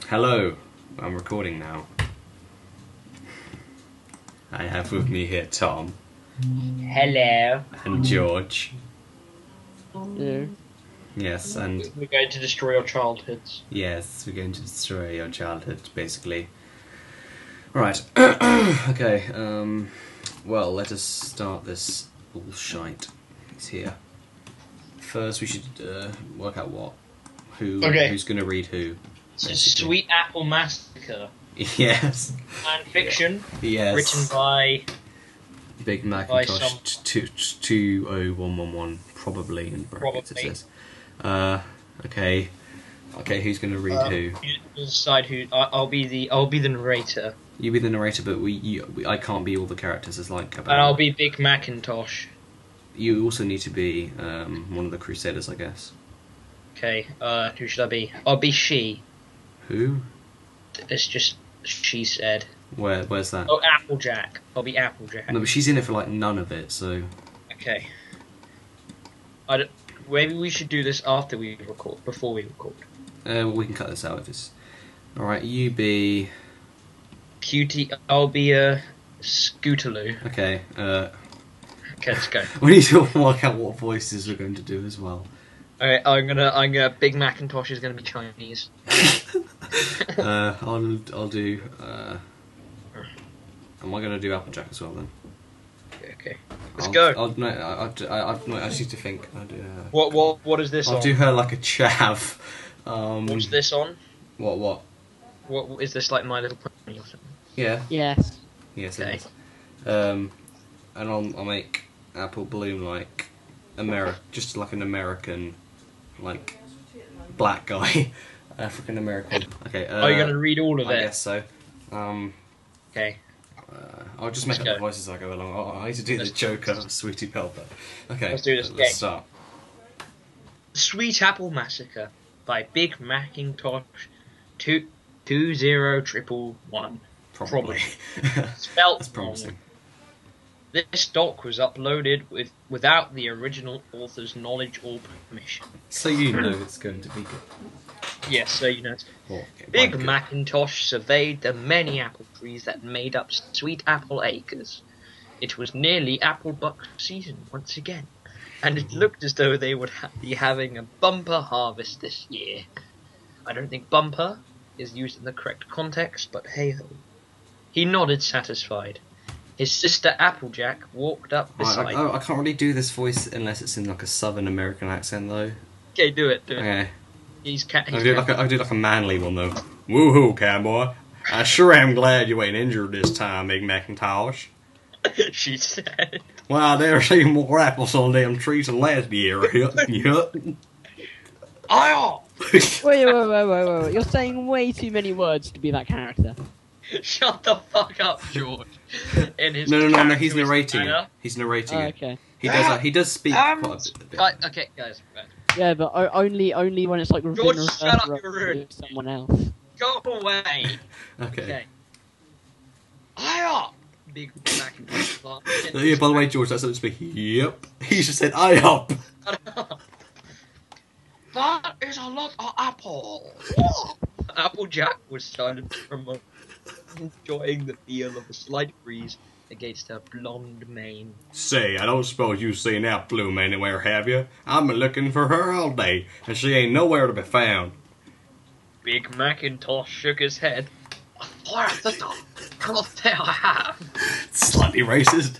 Hello, I'm recording now. I have with me here Tom. Hello. And George. Yeah. Yes, and... We're going to destroy your childhoods. Yes, we're going to destroy your childhood, basically. Right. Okay, well, let us start this bullshite. It's here. First, we should work out what. Who's going to read who. Sweet Apple Massacre. Yes. Fan fiction. Yes. Written by... Big Macintosh 20111, probably, in brackets it says. Okay. Okay, who's going to read who? You decide who. I'll be the narrator. You be the narrator, but I can't be all the characters. There's like about... And I'll be Big Macintosh. You also need to be one of the Crusaders, I guess. Okay. Who should I be? I'll be she. Who? It's just she said. Where's that? Oh, Applejack. I'll be Applejack. No, but she's in it for like none of it, so. Okay. Maybe we should do this after we record, before we record. Well, we can cut this out if it's. All right, you be. Cutie. I'll be a Scootaloo. Okay. Okay, let's go. We need to work out what voices we're going to do as well. Alright, I'm gonna. Big Macintosh is gonna be Chinese. I'll do. Am I gonna do Applejack as well then? Okay. Let's go. I just need to think. What is this on? I'll do her like a chav. What's this on? What? What is this, like My Little Pony or something? Yeah. Yes. Yes. Okay. It is. And I'll make Apple Bloom like just like an American, like black guy, African American. Okay. Are you gonna read all of it? I guess so. Okay. I'll just make up the voices as I go along. I need to do the Joker, Sweetie Pelper. Okay. Let's do this. Let's start. Sweet Apple Massacre by Big Macintosh 20111. Probably. Spelt That's promising. wrong. This doc was uploaded without the original author's knowledge or permission. So you know it's going to be good. Yes, so you know. Okay, Big Macintosh surveyed the many apple trees that made up Sweet Apple Acres. It was nearly apple buck season once again, and it looked as though they would be having a bumper harvest this year. I don't think bumper is used in the correct context, but hey-ho. He nodded satisfied. His sister Applejack walked up beside him. I can't really do this voice unless it's in like a Southern American accent, though. Okay, do it. Okay. I do like a manly one though. Woohoo, cowboy! I sure am glad you ain't injured this time, Big Macintosh. She said. Well, I never seen more apples on them trees than last year. Yup. Wait. You're saying way too many words to be that character. Shut the fuck up, George. No. He's narrating. He's narrating it. Okay. He does speak quite a bit. Okay, guys. Yeah, but only when it's like George, shut up, you're rude. Someone else. Go away. Okay. Big Macintosh. Yeah, by the way, George, that's how to speak. Yep. He just said, I up. That is a lot of apple. Applejack was silent for a moment, enjoying the feel of a slight breeze against her blonde mane. Say, I don't suppose you've seen that Bloom anywhere, have you? I've been looking for her all day, and she ain't nowhere to be found. Big Macintosh shook his head. Sister, cannot say I have. Slightly racist.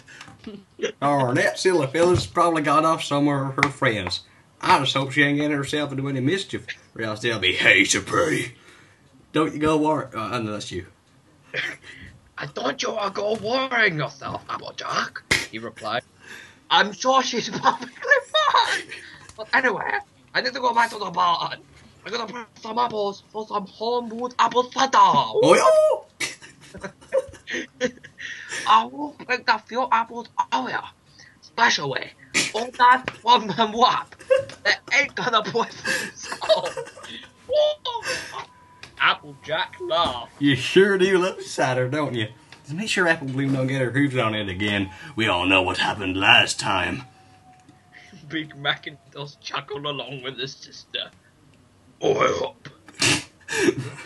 Oh, that silly fella's probably got off somewhere with her friends. I just hope she ain't getting herself into any mischief, or else they'll be hated pretty. Don't you go worry. I know that's you. And don't you go worrying yourself, Applejack, he replied. I'm sure she's perfectly fine. But anyway, I need to go back to the barn. I'm gonna put some apples for some homemade apple cider. Oh, I will pick a few apples earlier. Especially all that from the wap. They ain't gonna poison themselves. Applejack laughed. You sure do love cider, don't you? Just make sure Apple Bloom don't get her hooves on it again. We all know what happened last time. Big Macintosh chuckled along with his sister. I hope.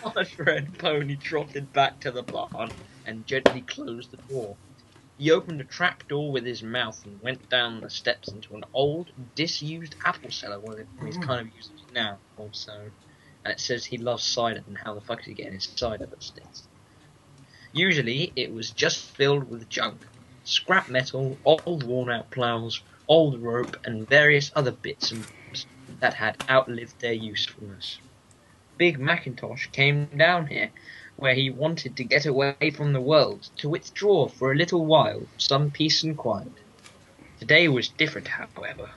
large red pony trotted back to the barn and gently closed the door. He opened a trap door with his mouth and went down the steps into an old, disused apple cellar. Well, he's kind of using it now, also. And it says he loves cider, and how the fuck is he getting his cider those days? Usually, it was just filled with junk. Scrap metal, old worn-out plows, old rope, and various other bits and bobs that had outlived their usefulness. Big Macintosh came down here, where he wanted to get away from the world, to withdraw for a little while, some peace and quiet. Today was different, however.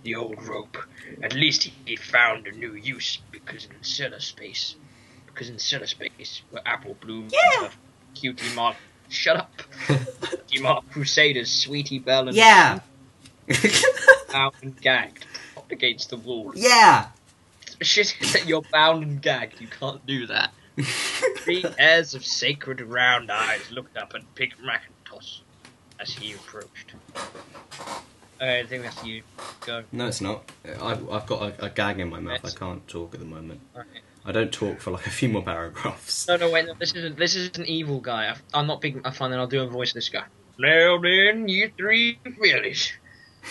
The old rope. At least he found a new use, because in cellar space, where Apple Bloom, Cutie Mark, shut up, Cutie Mark Crusaders, Sweetie Belle, and bound and gagged, propped against the wall. Yeah. Shit, that you're bound and gagged. You can't do that. 3 pairs of sacred round eyes looked up at Big Macintosh as he approached. I think that's you. Go. No, it's not. I've got a gag in my mouth. I can't talk at the moment. Okay. I don't talk for like a few more paragraphs. No, wait. No, this is an evil guy. I'm not Big. Fine, then I'll do a voice of this guy. Now then, you 3 fillies,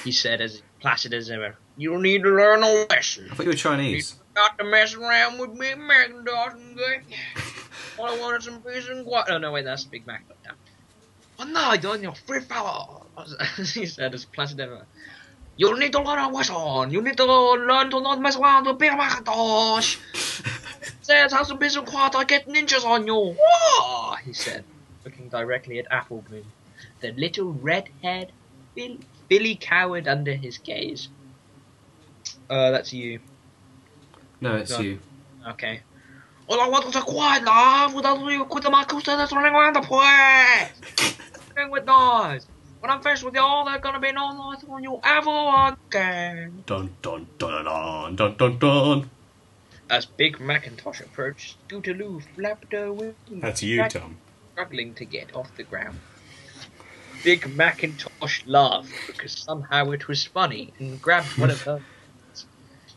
he said, as placid as ever. You'll need to learn a lesson. I thought you were Chinese. Not to mess around with Big Macintosh and all I wanted some peace and quiet. No, wait, that's Big Mac. Oh no, you're free fella, he said as placid as ever. You'll need to learn a lesson. You need to learn to not mess around with Big Macintosh. Says have some peace and quiet. I get ninjas on you. Whoa, he said, looking directly at Apple Bloom. The little red-haired Billy cowered under his gaze. That's you. No, it's you. Okay. All I want is a quiet life without with my coasters running around the place. With noise. When I'm finished with y'all, there's gonna be no noise when you ever again. Dun dun dun dun dun dun dun. As Big Macintosh approached, Scootaloo flapped her wings. That's you, Tom. Struggling to get off the ground. Big Macintosh laughed because somehow it was funny and grabbed one of her.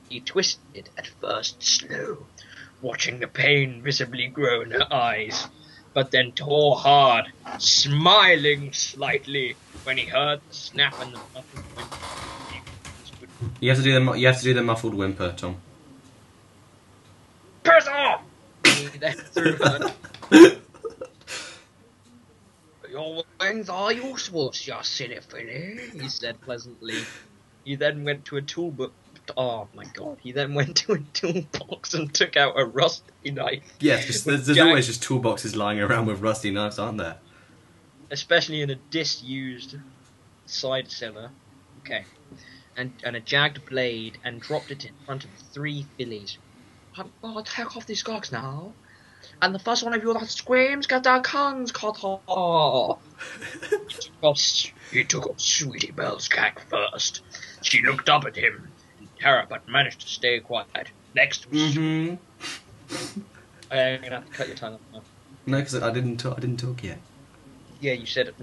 He twisted, at first slow, watching the pain visibly grow in her eyes, but then tore hard, smiling slightly when he heard the snap and the muffled whimper. You have to do the muffled whimper, Tom. Piss off! He then threw her. Your wings are useless, you silly filly, he said pleasantly. He then went to a toolbox. Oh my god, he then went to a toolbox and took out a rusty knife. Yeah, there's always just toolboxes lying around with rusty knives, aren't there? Especially in a disused side cellar. Okay. And a jagged blade, and dropped it in front of the 3 fillies. I'll take off these scarks now. And the first one of you that screams gets their tongues cut off. He took off Sweetie Belle's gag first. She looked up at him in terror, but managed to stay quiet. Next was I'm gonna have to cut your tongue off now. No, because I didn't talk yet. Yeah, you said it.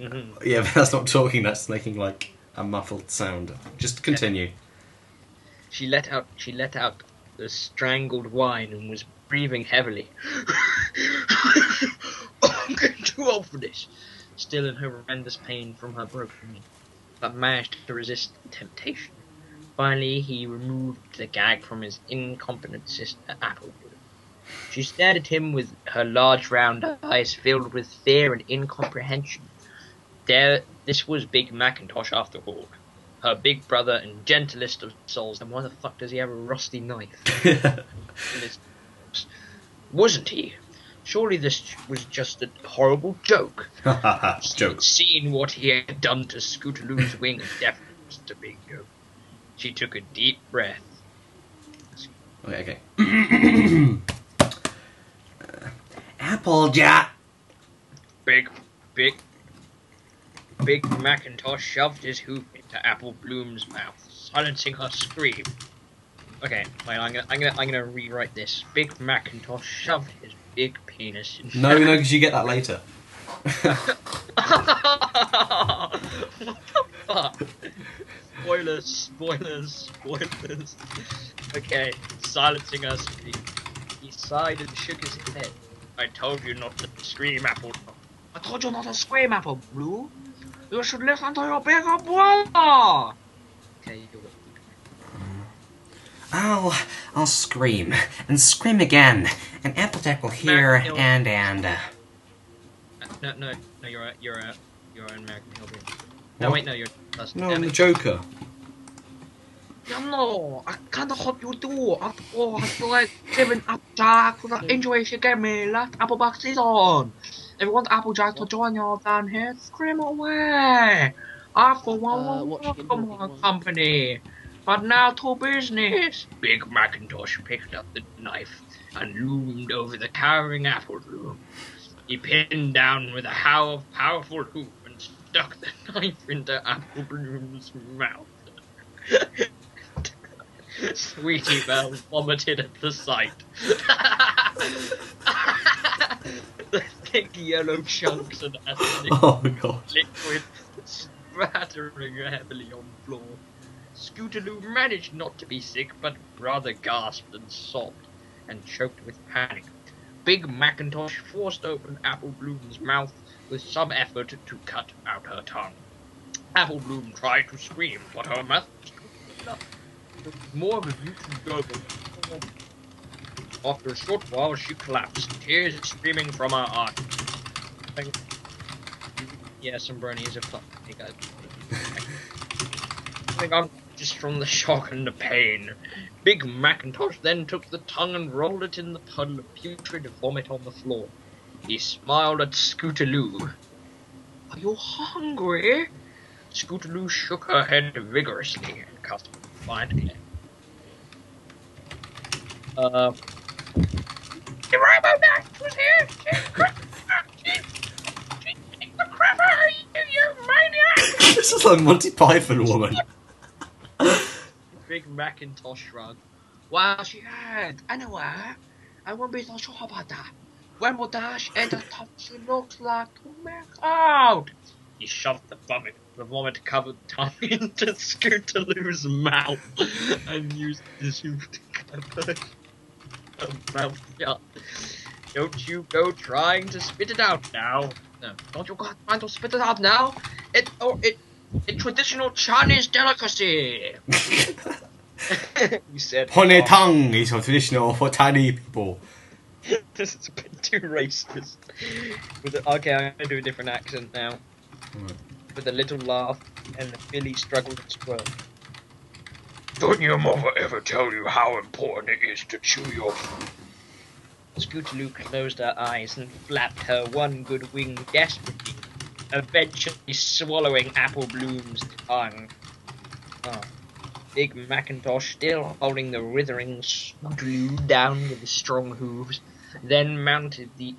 Yeah, but that's not talking. That's making like a muffled sound. Just continue. She let out the strangled whine and was breathing heavily. I'm getting too old for this. Still in horrendous pain from her broken knee, but managed to resist temptation. Finally, he removed the gag from his incompetent sister, Apple. She stared at him with her large round eyes filled with fear and incomprehension. This was Big Macintosh after all. Her big brother and gentlest of souls. And why the fuck does he have a rusty knife? Wasn't he? Surely this was just a horrible joke. She had seen what he had done to Scootaloo's wing and deafened to Bingo. She took a deep breath. Okay. Applejack. Big Macintosh shoved his hoof into Apple Bloom's mouth, silencing her scream. Okay, wait, I'm gonna rewrite this. Big Macintosh shoved his big penis in. No, because you get that later. What the fuck? Spoilers. Okay, silencing her scream. He sighed and shook his head. I told you not to scream, Apple. I told you not to scream, Apple Blue. You should listen to your bigger brother. Okay, you're I'll scream and scream again, and Applejack will hear and. No, you're an American hillbilly. No, wait, no, you're. No, I'm the Joker. No, I kind of hope you do. After all, I feel like giving Applejack for the injury she gave me last Applejack season. If you want Applejack to join you down here, scream away. I for one will welcome our company. But now to business. Big Macintosh picked up the knife and loomed over the cowering Apple Bloom. He pinned down with a howl of powerful hoof and stuck the knife into Apple Bloom's mouth. Sweetie Belle vomited at the sight. The thick yellow chunks of acidic liquid spattering heavily on the floor. Scootaloo managed not to be sick, but rather gasped and sobbed, and choked with panic. Big Macintosh forced open Apple Bloom's mouth with some effort to cut out her tongue. Apple Bloom tried to scream, but her mouth was enough. More of a mutual gurgle. After a short while, she collapsed, tears streaming from her eyes. Yeah, some bronies are fucking. Hey guys. I think I'm just from the shock and the pain. Big Macintosh then took the tongue and rolled it in the puddle of putrid vomit on the floor. He smiled at Scootaloo. Are you hungry? Scootaloo shook her head vigorously and cussed defiantly. The Robo Dash was here! She the crap out of you maniac! This is like Monty Python woman. Big Macintosh shrugged. Well, she had. Anyway, I won't be so sure about that. When will Dash and the top she looks like to make out? He shoved the vomit-covered tongue into Scootaloo's mouth and used his hoof to cover her mouth shut. Don't you go trying to spit it out now. No, don't you go trying to spit it out now. It's traditional Chinese delicacy. You said. Honey tongue is traditional for tiny people. This is a bit too racist. Okay, I'm gonna do a different accent now. With a little laugh, and the filly struggled to squirm. Don't your mother ever tell you how important it is to chew your food? Scootaloo closed her eyes and flapped her one good wing desperately, eventually swallowing Apple Bloom's tongue. Big Macintosh, still holding the writhing Scootaloo down with his strong hooves, then mounted the...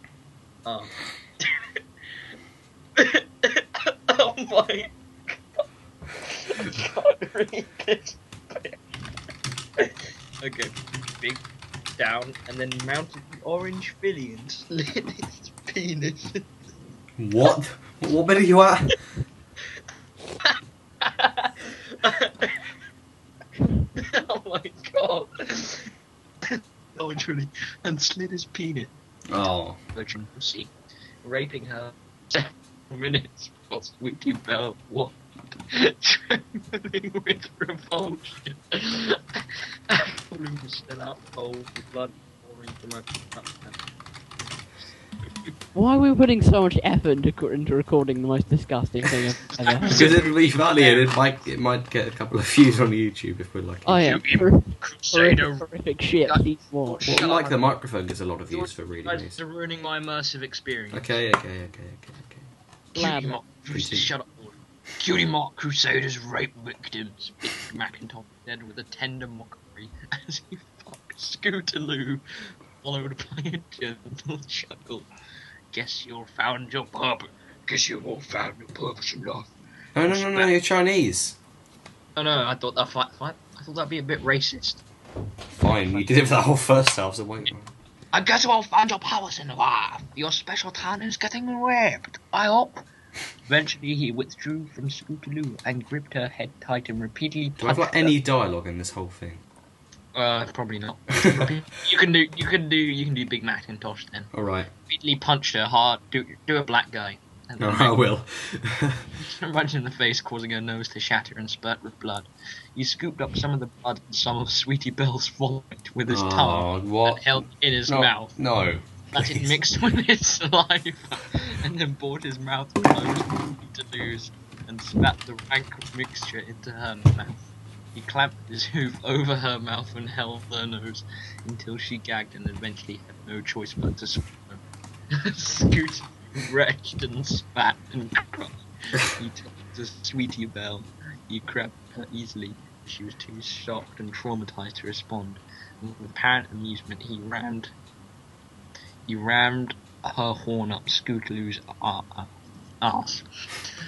Oh my god. I can't read this. Okay, big down, and then mounted the orange filly and slid its penis. What? What bit are you at? Oh my god. Literally, and slid his penis. Oh. Virgin pussy, raping her 7 minutes before Sweetie Belle walked, trembling with revulsion. Apple Bloom was still out cold, with blood pouring from her cup. Why are we putting so much effort into recording the most disgusting thing I've ever heard? Because it'll be funny and it might get a couple of views on YouTube if we're lucky. Oh yeah, Crusader. horrific shit. More. Well, like the microphone gets a lot of views for reading Guys these. are ruining my immersive experience. Okay. Lab. Shut up, boy. Cutie Mark Crusaders rape victims. Big Macintosh said with a tender mockery as he fucked Scootaloo, followed by a gentle chuckle. Guess you all found your purpose in life. No, you're Chinese. Oh no, I thought that'd be a bit racist. Fine, you did it for the whole first half, so wait. I guess you all found your powers in life. Your special talent is getting ripped, I hope. Eventually he withdrew from Scootaloo and gripped her head tight and repeatedly Do I have like any dialogue in this whole thing? Probably not. You can do Big Macintosh then. All right. Immediately punched her hard. Do a black guy. And No, I will. Imagine the face causing her nose to shatter and spurt with blood. He scooped up some of the blood and some of Sweetie Belle's vomit with his tongue what? and held it in his No, mouth. No. That it mixed with his saliva, and then brought his mouth close to lose and spat the rank mixture into her mouth. He clamped his hoof over her mouth and held her nose until she gagged and eventually had no choice but to swallow. Scoot retched and spat and cried. He took to Sweetie Belle. He grabbed her easily. She was too shocked and traumatized to respond. And with apparent amusement, he rammed her horn up Scootaloo's ass.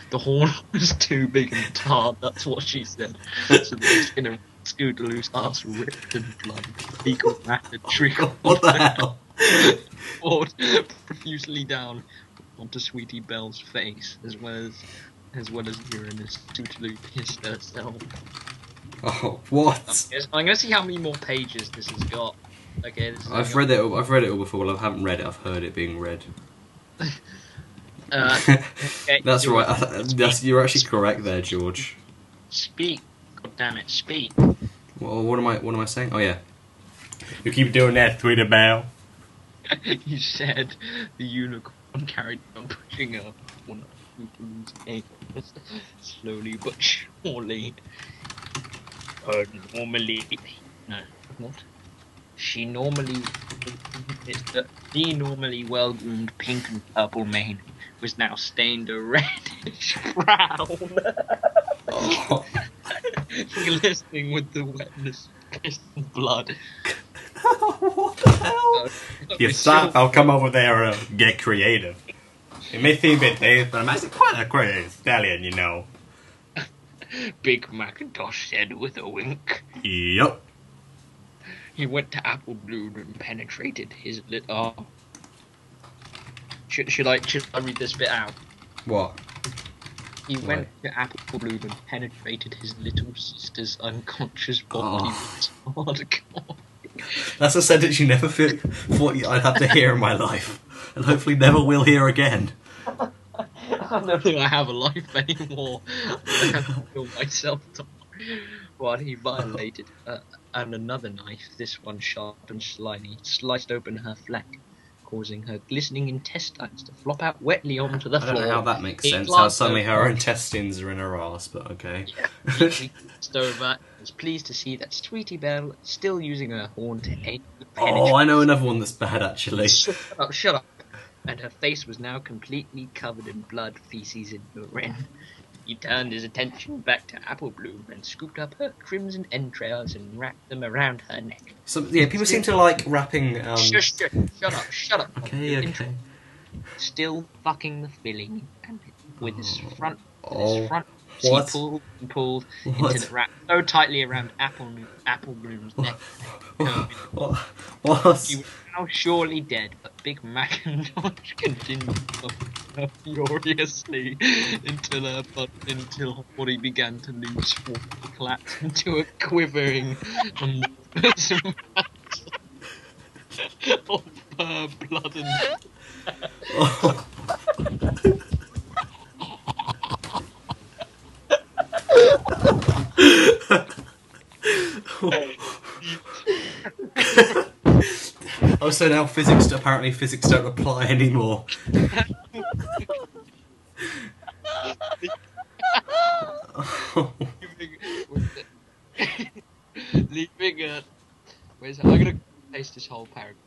The horn was too big and tarred, that's what she said. So the skin of Scootaloo's ass ripped and blood. Fecal matter trickled. What the hell? Poured profusely down onto Sweetie Belle's face, as well as urine as Scootaloo pissed herself. Oh, what? I'm gonna see how many more pages this has got. Okay, I've read it all before. Well, I haven't read it. I've heard it being read. Okay, That's George, right. You're actually correct there, George. Speak. God damn it, speak. Well, what am I saying? Oh yeah. You keep doing that, Sweetie Belle. You said the unicorn carried on pushing her on Scootaloo's slowly but surely. No, what? The normally well-groomed pink and purple mane was now stained a reddish brown, glistening with the wetness of piss and blood. What the hell? You stop, I'll come over there and get creative. It may seem a bit dated, but I'm actually quite a creative stallion, you know. Big Macintosh said with a wink. Yup. He went to Apple Bloom and penetrated his little... Should I read this bit out? What? He went to Apple Bloom and penetrated his little sister's unconscious body with hardcore. That's a sentence you never thought I'd have to hear in my life, and hopefully never will hear again. I don't think I have a life anymore. I have to kill myself. While he violated and another knife, this one sharp and slimy, sliced open her flank, causing her glistening intestines to flop out wetly onto the floor. I don't know how that makes sense, how suddenly her intestines are in her ass, but okay. Yeah, he glanced over and was pleased to see that Sweetie Belle still using her horn to aid the penetration. Oh, I know another one that's bad, actually. Shut up. And her face was now completely covered in blood, feces, and urine. He turned his attention back to Apple Bloom and scooped up her crimson entrails and wrapped them around her neck. So, yeah, people seem to like wrapping... Shut up. Okay. Still fucking the filling, and with his front he pulled into the wrap so tightly around Apple Bloom's neck. What? He was now surely dead, but Big Macintosh continued to furiously until her body began to lose form, collapsed into a quivering amorphous mass of her blood and Oh, so now apparently physics don't apply anymore. leaving a... Where's I'm gonna paste this whole paragraph.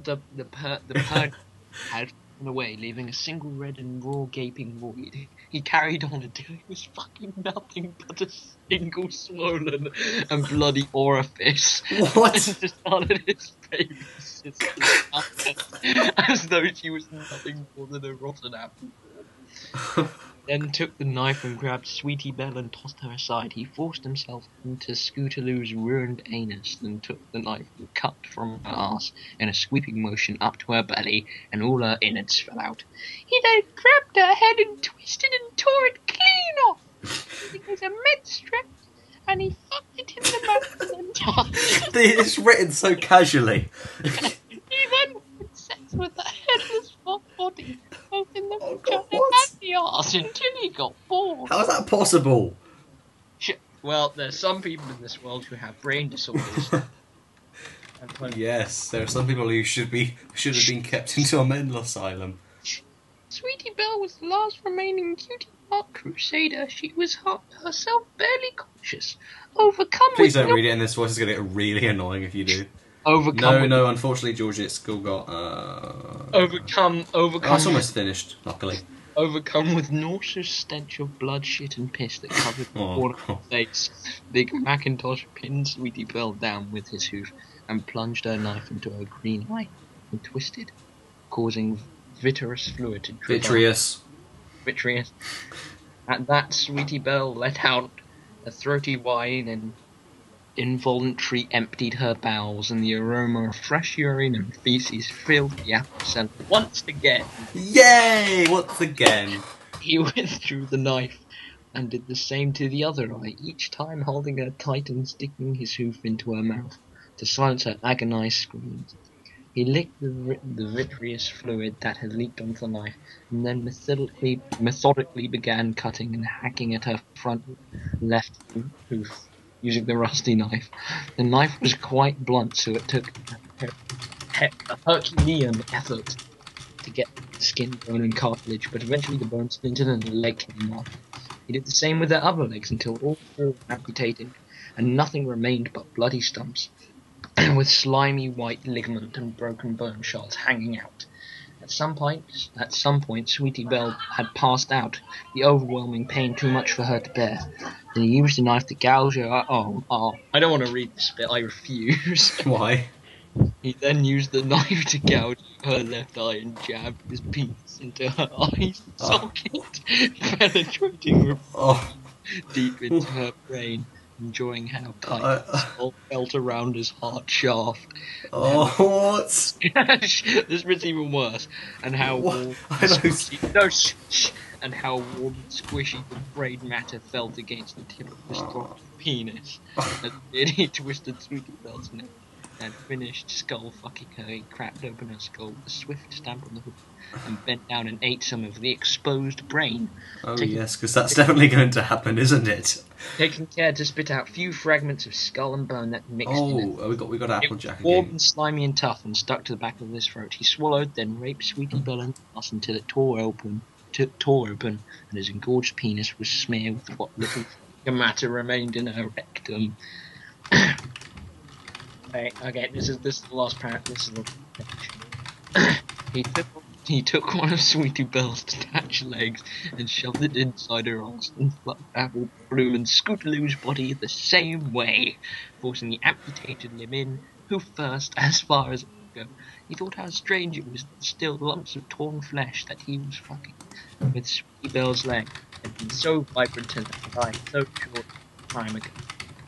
The purge had fallen away, leaving a single red and raw gaping void. He carried on until it was fucking nothing but a single swollen and bloody orifice. What? And just started his baby sister as though she was nothing more than a rotten apple. Then took the knife and grabbed Sweetie Belle and tossed her aside. He forced himself into Scootaloo's ruined anus, then took the knife and cut from her ass in a sweeping motion up to her belly, and all her innards fell out. He then grabbed her head and twisted and tore it clean off. It was a med strip, and he fucked it in the mouth and died. It's written so casually. He then had sex with the headless fuck body, both in the vagina and the arse, until he got bored. How is that possible? Well, there's some people in this world who have brain disorders. Yes, there are some people who should have been kept into a mental asylum. Sweetie Belle was the last remaining cutie mark crusader. She was herself barely conscious, overcome. Please don't read it in this voice. It's going to get really annoying if you do. No, unfortunately, George, it's still got... Overcome. Oh, it's almost finished, luckily. Overcome with nauseous stench of blood, shit and piss that covered the corner of her face, Big Macintosh pinned Sweetie Belle down with his hoof and plunged her knife into her green eye and twisted, causing vitreous fluid to drip Vitreous. At that, Sweetie Belle let out a throaty whine and involuntarily emptied her bowels, and the aroma of fresh urine and feces filled the apple cellar once again. Yay! Once again. He withdrew the knife and did the same to the other eye, each time holding her tight and sticking his hoof into her mouth to silence her agonized screams. He licked the vitreous fluid that had leaked onto the knife, and then methodically began cutting and hacking at her front left hoof using the rusty knife. The knife was quite blunt, so it took a Herculean effort to get skin, bone and cartilage, but eventually the bone splintered and the leg came off. He did the same with their other legs until all four were amputated, and nothing remained but bloody stumps, with slimy white ligament and broken bone shards hanging out. At some point, Sweetie Belle had passed out, the overwhelming pain too much for her to bear. Then he used the knife to gouge her. I don't want to read this bit. I refuse. Why? He then used the knife to gouge her left eye and jabbed his penis into her eye socket, penetrating deep into her brain, enjoying how tight his skull felt around his heart shaft. What? This bit's even worse. And how warm, and how warm and squishy the brain matter felt against the tip of his strong penis. And then he twisted Sweetie Belle's neck and finished skull fucking her. He cracked open her skull with a swift stamp on the hook and bent down and ate some of the exposed brain. Oh yes, because that's definitely going to happen, isn't it? Taking care to spit out few fragments of skull and bone that mixed in it. We got Applejack Warm again. and slimy and tough and stuck to the back of his throat. He swallowed, then raped Sweetie Belle in the ass until it tore open, and his engorged penis was smeared with what little matter remained in her rectum. Okay, this is the last part. This is the He took one of Sweetie Belle's detached legs and shoved it inside her arse and plucked Apple Bloom and Scootaloo's body the same way, forcing the amputated limb in, who first, as far as it could go. He thought how strange it was that still lumps of torn flesh that he was fucking with Sweetie Belle's leg had been so vibrant and alive so short a time ago.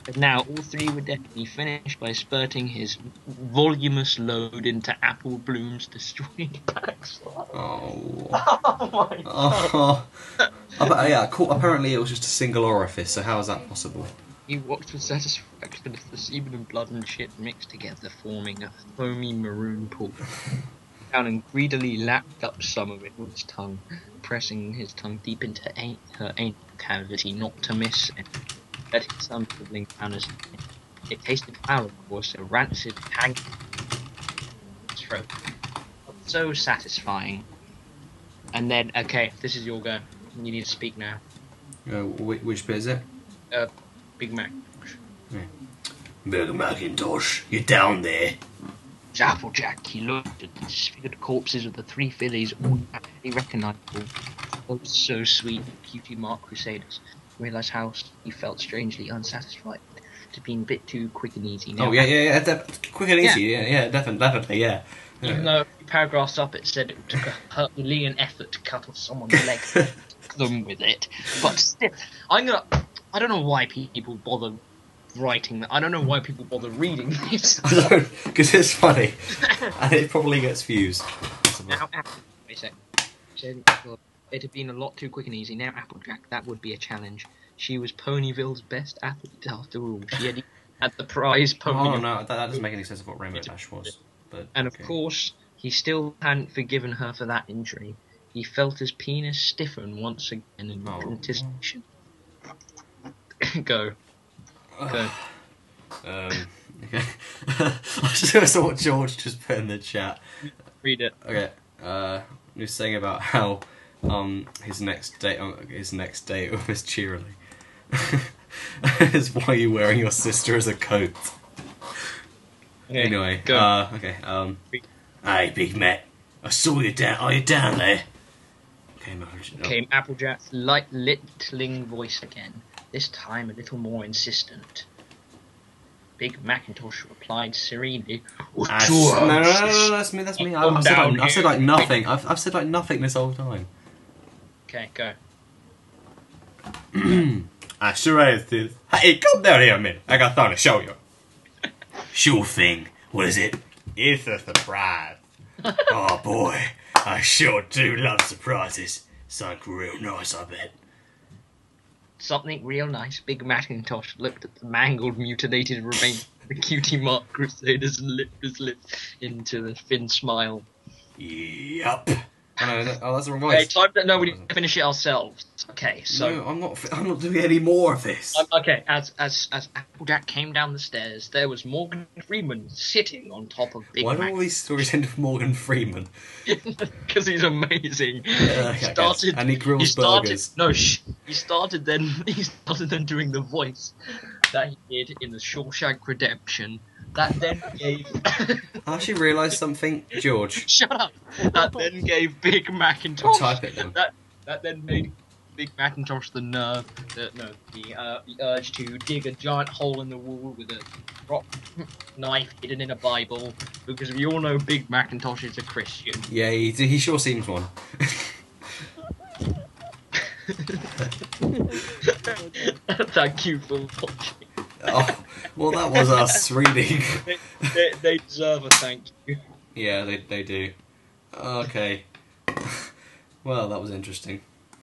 But now all three were dead, and he finished by spurting his voluminous load into Apple Bloom's destroyed backside. Oh my god. Apparently it was just a single orifice, so how is that possible? He watched with satisfaction as the semen and blood and shit mixed together, forming a foamy maroon pool. Down and greedily lapped up some of it with his tongue, pressing his tongue deep into her anal cavity not to miss it. Letting some dribbling down his neck. It tasted foul, of course, a rancid, hanging throat. So satisfying. And then, okay, this is your go. You need to speak now. Which bit is it? Big Mac. Yeah. Big Macintosh, you're down there. Applejack, he looked at the disfigured corpses of the three fillies, all actually recognisable. Oh, so sweet, cutie mark crusaders. Realised how he felt strangely unsatisfied to being a bit too quick and easy. Now, quick and easy, definitely, yeah. Even though a few paragraphs up it said it took a Herculean effort to cut off someone's leg. whack them with it. But still, I don't know why people bother writing that. I don't know why people bother reading this. Because it's funny, and it probably gets views. Now, wait a sec. It had been a lot too quick and easy. Now, Applejack, that would be a challenge. She was Ponyville's best athlete after all. She had the prize pony. Oh no, that doesn't make any sense of what Rainbow Dash was. But and of course, he still hadn't forgiven her for that injury. He felt his penis stiffen once again in anticipation. Go. Okay. I just saw what George just put in the chat. Read it. Okay. He was saying about how his next date with Miss Cheerily is why you wearing your sister as a coat. Okay, anyway, go. Okay. Hey, Big Mac, I saw you down. Are you down there? Came Applejack's light littling voice again. This time a little more insistent. Big Macintosh replied serenely. No, that's me. I've said like nothing. I've said like nothing this whole time. Okay, go. I sure is. Hey, come down here a minute. I got something to show you. Sure thing. What is it? It's a surprise. Oh boy, I sure do love surprises. Something real nice, I bet. Something real nice. Big Macintosh looked at the mangled, mutilated remains of the cutie mark Crusaders and lipped his lips into the thin smile. Yup. Oh, no, that's the wrong Okay, voice. no, we need to finish it ourselves. Okay, so no, I'm not doing any more of this. okay, as Applejack came down the stairs, there was Morgan Freeman sitting on top of Big Mac. Why do all these stories end with Morgan Freeman? Because he's amazing. And he grills burgers. He started then doing the voice that he did in the Shawshank Redemption. That then gave. I actually realised something, George. Shut up. That then gave Big Macintosh. Type it then. That then made Big Macintosh the urge to dig a giant hole in the wall with a rock knife hidden in a Bible, because we all know Big Macintosh is a Christian. Yeah, he sure seems one. Thank you for watching. Oh, well, that was us reading. They deserve a thank you. Yeah, they do. Okay. Well, that was interesting.